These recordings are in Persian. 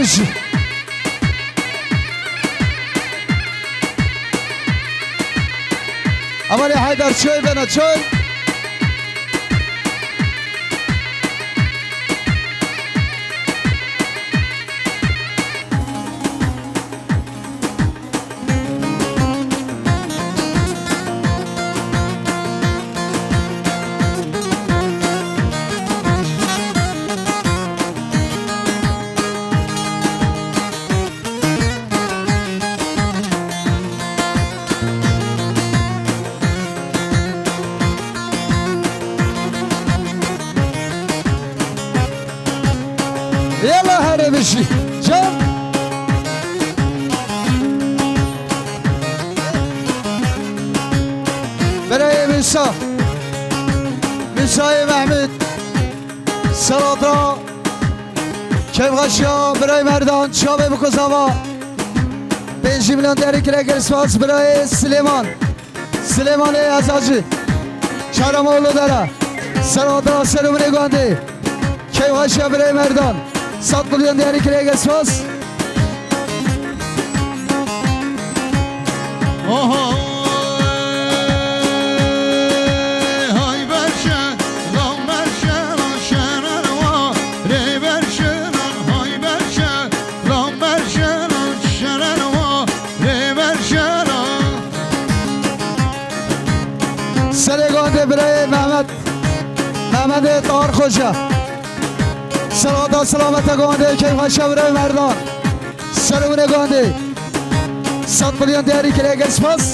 بشی اولی حیدر چوی بنا چوی يلا هلا بشي جم براي مساي محمد سلاطة كيف غشيا براي مردان شابي بكوزاوا 5 milyon değerli kirek espas براي سليمان ازاجي Çaramoğlu dara Selaطة سلومني گاندي كيف غشيا براي مردان 100 milyon değerli kirek espas سلگانده برای محمد طاهر خوشا سلاطة سلامت گانده که خوشا برای مردان سلونه گانده 100 milyon değerli kirek espas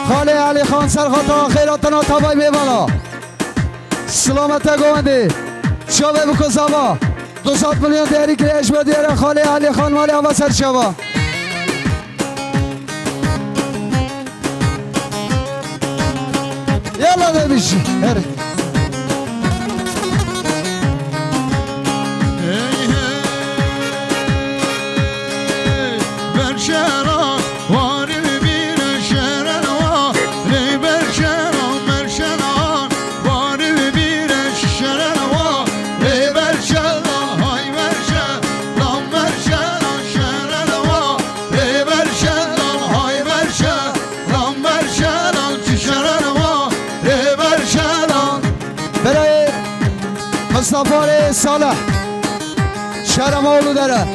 خاله علی خان سرخطا خیراتنا تبای میبالا سلامت گانده شابه بکن زبا 200 milyon değerli kirek با دیره خاله علی خان مالی آبا سر شبا یالا demiş her Mustafa Salih Çaramoğlu dara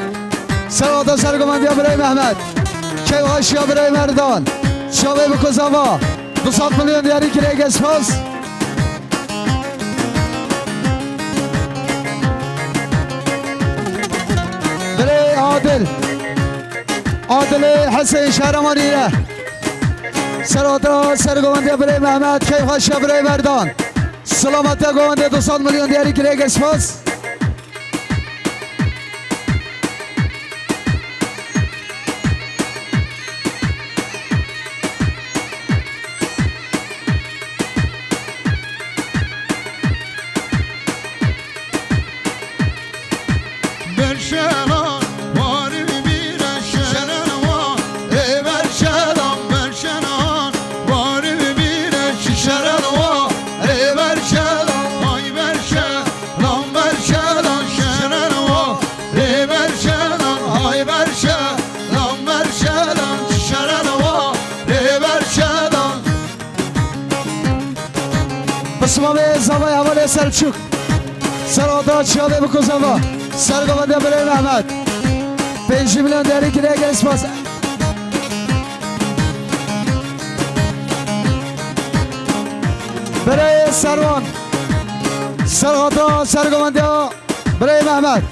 Selaطة سرگمندی برای محمد کیواشیا برای مردان شابه بکوزاوا 200 milyon değerli kirek espas برای عادل حسین شهرمانیه سلاطة سرگمندی برای محمد کیواشیا برای مردان سلامت گوانده 200 milyon değerli kirek espas بسمامه زبای حواله سلچوک سلاطة شابه بکن زبا سرگمنده برای محمد 5 milyon değerli kirek espas برای سروان سلاطة سرگمنده برای محمد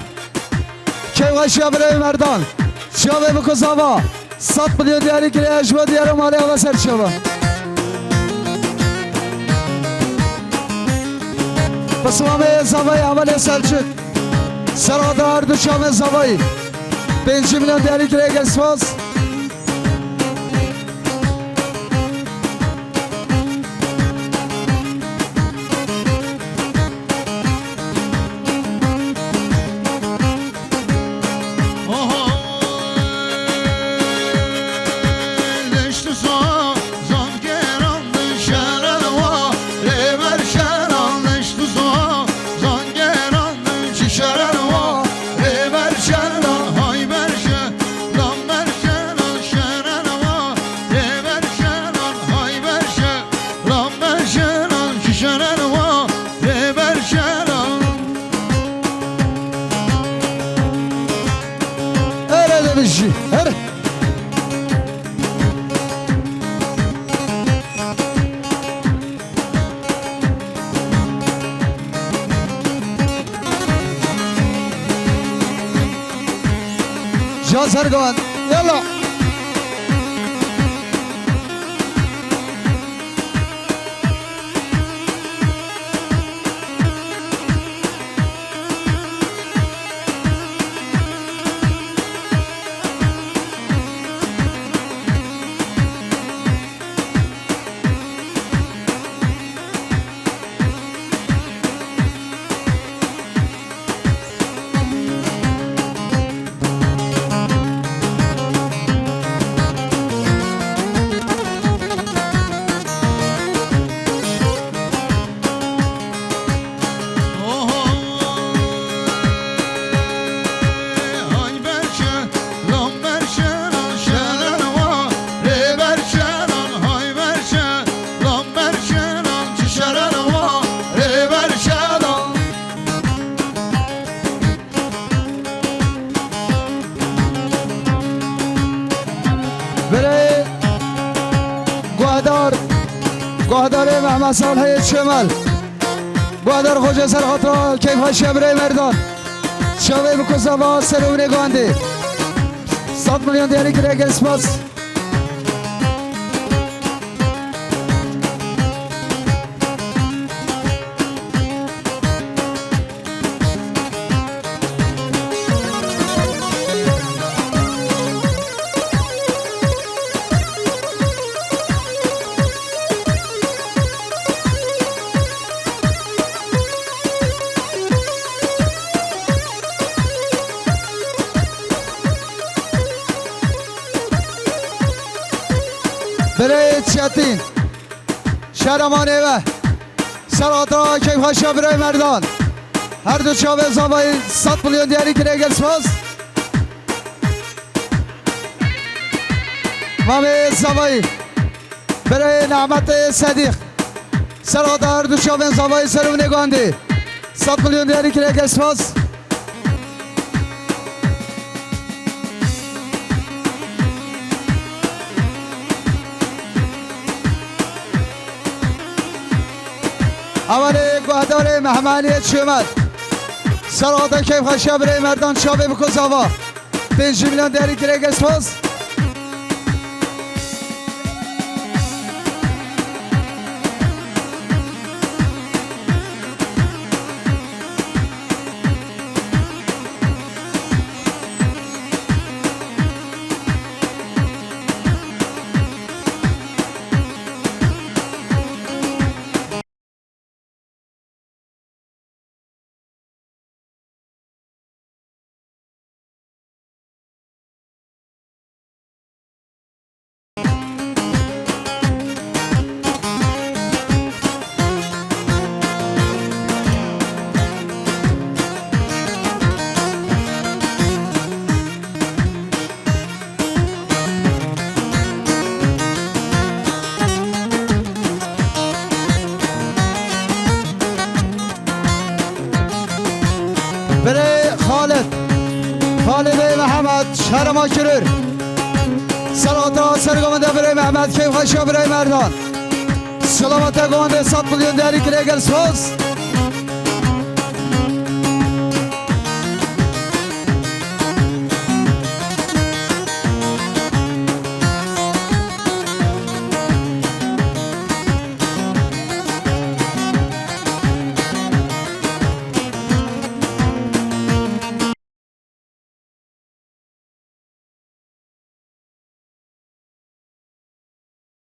کیواشیا برای مردان شابه بکن زبا 100 milyon değerli kirek با دیار مالی آبا سر شبا بسمامه زبای حواله سلچوک سلاطة اردوشام زبایی 5 milyon değerli kirek espas سرگان يلا برای گوهدار محمد صالح شمال گوهدار خوجه سر خاطر کیف هاشی برای مردان شاوه بکوزا با سرونه گانده 100 میلیون دیاری که رگل سپاس برای چیتین شهرمانه و سراترا کیف خاشا برای مردان هر دو چاوه زابای 100 میلیون دیاری که رگل سپاس مامی زابای برای نعمت صدیق سراترا هر دو چاوه زابای سرم نگانده 100 میلیون دیاری که رگل سپاس اولی گوهدار محمدیت شمال سرعاتا کیف خاشا برای مردان شابه بکن آوا 5 میلیون دیاری که رگل سپاس برای خالد محمد شهرما کرور سلامت سرگامنده برای محمد کیف خاشا برای مردان سلامت گوانده 100 میلیون دیاری که رگل سپاس